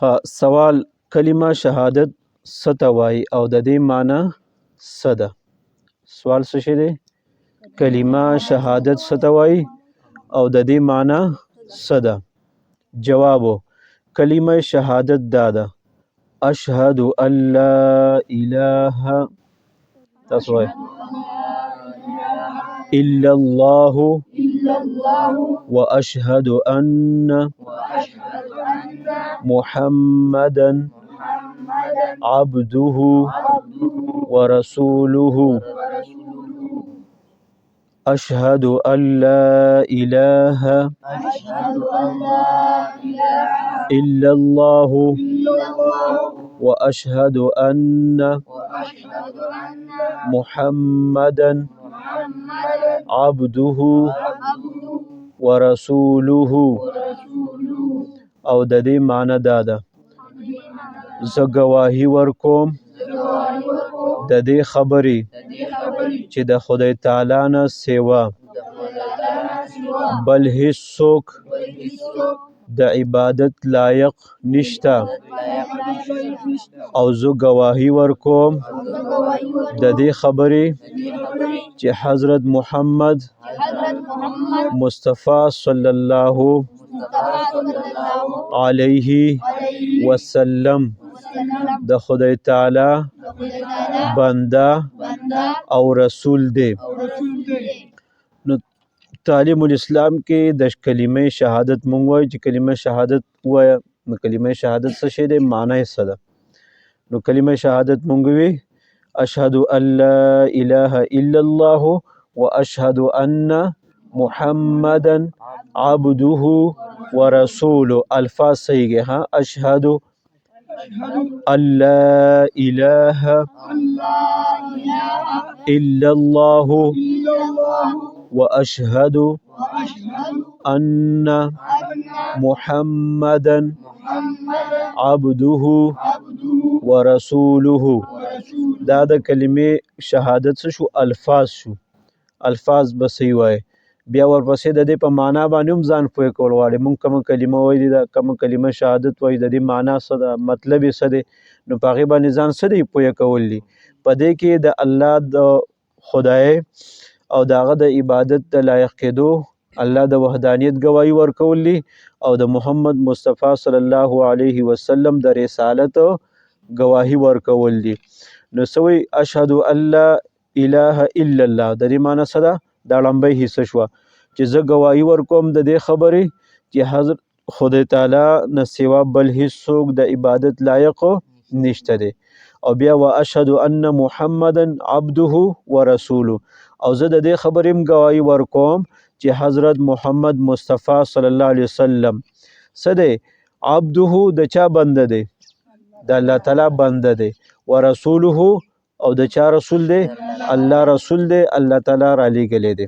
ها سوال کلمه شهادت څه ته وایي او د دې معنی څه ده؟ سوال څه شی دی؟ کلمه شهادت څه ته وایي او د دې معنی څه ده؟ جواب: کلمه شهادت دا ده: اشهد ان لا اله تاسو وایي الا الله واشهد ان محمدا عبده ورسوله. أشهد أن لا إله إلا الله وأشهد أن محمدا عبده ورسوله. او د دې معنی دا ده: زه ګواهي ورکوم د دې خبرې چې د خدای تعالی نه سوا بل هیڅوک د عبادت لایق نشته، او زه ګواهي ورکوم د دې خبرې چې حضرت محمد مصطفی صلی الله علیه وسلم د خدای تعالی بنده او رسول دی. نو تعلیم الاسلام کې د کلمه شهادت مونږ وایو چې کلمه شهادت وایه. نو کلمه شهادت څه شی دی؟ معنی یې څه ده؟ نو کلمه شهادت مونږ وی اشهد ان لا اله الا الله واشهد ان محمدا عبده ورسوله. الفاظ صحیح ہے. ها اشهد ان لا اله الا الله واشهد ان محمدا عبده ورسوله. دا د کلمې شهادت څه شو؟ الفاظ شو. الفاظ به صحیح وایي. بیا ورپسې د دې په معنا باندې هم ځان پوه کول غواړي. مونږ کومه کلمه ویلې ده، کومه کلمه شهادت وایي، د دې معنا څه ده، مطلب یې څه دی، نو په هغې باندې ځان څه دی پوه کول دي. په دې کې د الله د خدای او د هغه د عبادت د لایق کېدو، الله د وحدانیت ګواهي ورکول دي، او د محمد مصطفی صلی الله علیه وسلم د رسالت ګواهي ورکول دي. نو څه وایي؟ اشهد ان لا اله الا الله. د دې معنی څه ده؟ دا لنډۍ حصه شوه چې زه ګواهي ورکوم د دې خبرې چې حضرت خدای تعالی نه سوا بل هیڅوک د عبادت لایق نشته دی. او بیا واشهد ان محمدا عبده ورسوله. او زه د دې خبرې هم ګواهي ورکوم چې حضرت محمد مصطفی صلی الله علیه وسلم څه دی؟ عبده د چا بنده دی؟ د الله تعالی بنده دی. ورسوله او د چا رسول دی؟ الله رسول دی، الله تعالی را لیږلی دی.